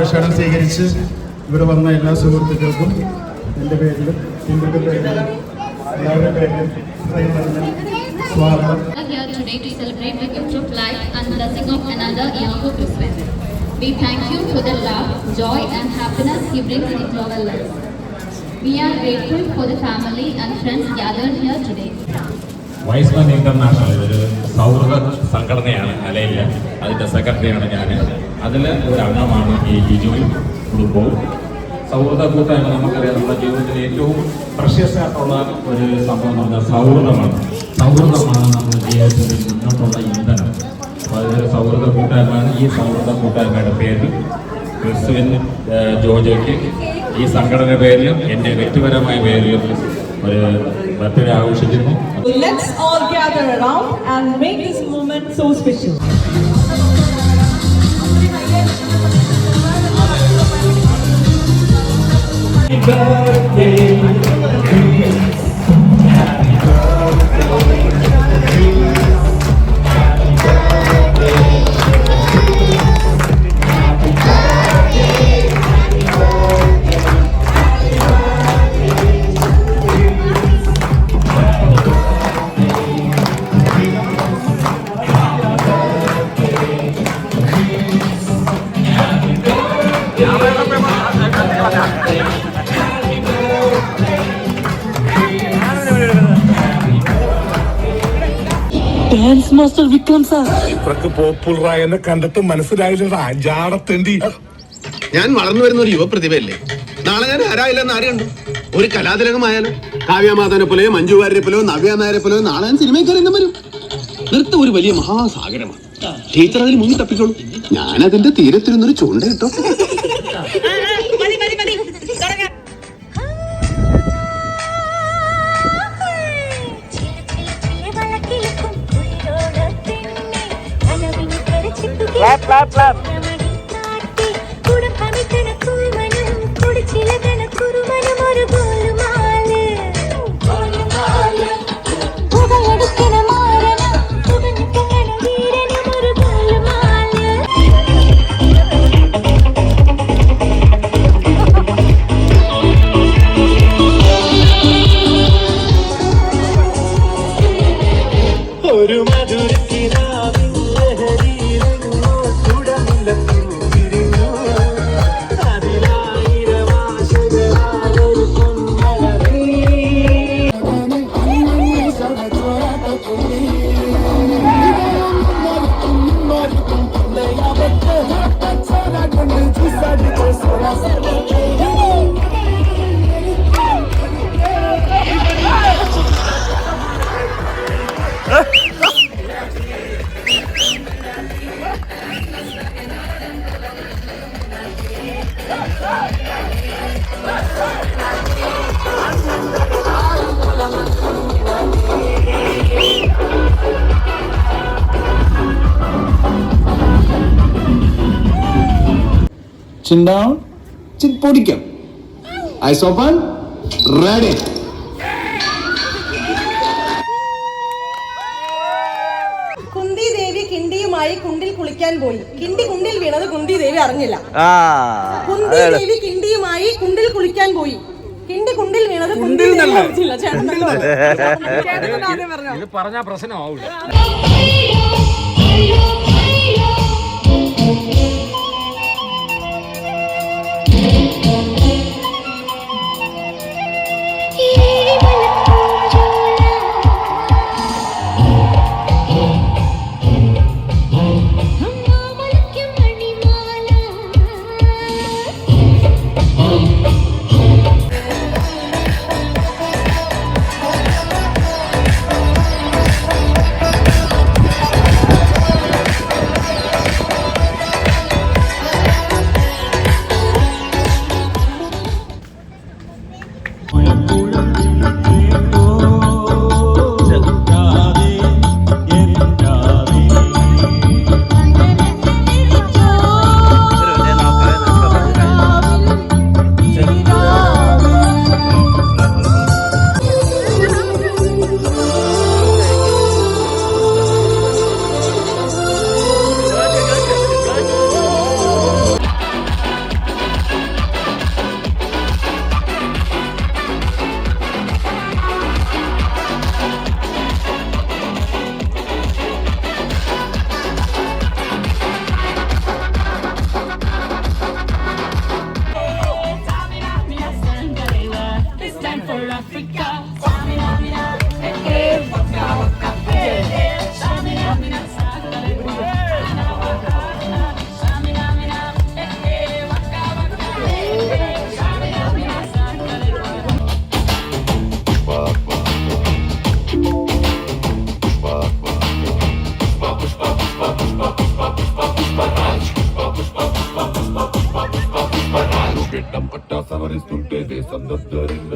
ക്ഷണം സ്വീകരിച്ച് ഇവിടെ വന്ന എല്ലാ സുഹൃത്തുക്കൾക്കും എൻ്റെ പേരിലും ഹിന്ദുക്കളുടെ പേരിലും എല്ലാവരുടെ പേരിലും സ്വാഗതം. Here today to celebrate the gift of life and blessing of another year of Christmas. We thank you for the love, joy and happiness you bring into our lives. We are grateful for the family and friends gathered here today. Y's Men international ഇതൊരു സൗഹൃദ സംഘടനയാണ്, നിലയില്ല. അതിൻ്റെ സെക്രട്ടറിയാണ് ഞാൻ. അതിൽ ഒരു അംഗമാണ് ഈ ജിജുവും കുടുംബവും. സൗഹൃദ കൂട്ടായ്മ നമുക്കറിയാം, നമ്മുടെ ജീവിതത്തിൽ ഏറ്റവും പ്രഷ്യസ് ആയിട്ടുള്ള ഒരു സംഭവം എന്ന് പറഞ്ഞാൽ സൗഹൃദമാണ്. സൗഹൃദമാണ് നമ്മുടെ ജീവിതത്തിൽ മുന്നോട്ടുള്ള ഇന്ധനം. അപ്പോൾ അതൊരു സൗഹൃദ കൂട്ടായ്മയാണ്. ഈ സൗഹൃദ കൂട്ടായ്മയുടെ പേരിൽ ക്രിസ്ത്യൻ ജോജയ്ക്ക് ഈ സംഘടനയുടെ പേരിലും എൻ്റെ വ്യക്തിപരമായ പേരിലും ഒരു ബർത്ത്ഡേ ആഘോഷിക്കുന്നു. Let's all gather around and make this moment so special. Happy birthday. Dance master Vikram sir ഇത്രക്ക് പോപ്പുലറായെന്ന് കണ്ടിട്ട് മനസ്സിലായില്ല. ജാടത്തേണ്ടി ഞാൻ വളർന്നു വരുന്ന ഒരു യുവപ്രതിഭയല്ലേ. നാളെ ഞാൻ ആരായില്ലെന്ന് ആര് കണ്ടു? ഒരു കലാതിലകമായാലോ, കാവ്യമാധവനെ പോലെയോ മഞ്ജു വാര്യരെ പോലെയോ നവ്യ നായരെ പോലെയോ നാളെ ഞാൻ സിനിമയ്ക്കാർ എന്നും വരും. നൃത്തം ഒരു വലിയ മഹാസാഗരമാണ്. ടീച്ചർ അതിൽ മുങ്ങി തപ്പിക്കോളൂ. ഞാൻ അതിന്റെ തീരത്തിരുന്നൊരു ചൂണ്ട കിട്ടോ. ഒരു മധുരത്തിനാവിൻ ലഹരിയിലെങ്ങോ തുടങ്ങിലെത്തും വിരിഞ്ഞു. അതിലായിരം ആശകളായൊരു പൊന്മലരേ. Chin down, chin പൊടിക്കാം. Eyes open, ready. Kunti ദേവി കിണ്ടിയുമായി കുണ്ടിൽ കുളിക്കാൻ പോയി. കിണ്ടി കുണ്ടിൽ വീണത് കുന്തി ദേവി അറിഞ്ഞില്ല. കുന്തി ദേവി കിണ്ടിയുമായി കുണ്ടിൽ കുളിക്കാൻ പോയി. കിണ്ടി കുണ്ടിൽ വീണത് കുന്തി ദേവി അറിഞ്ഞില്ല. ഇത് പറഞ്ഞാ പ്രശ്നമാവില്ല. തന്തത്തരിങ്ക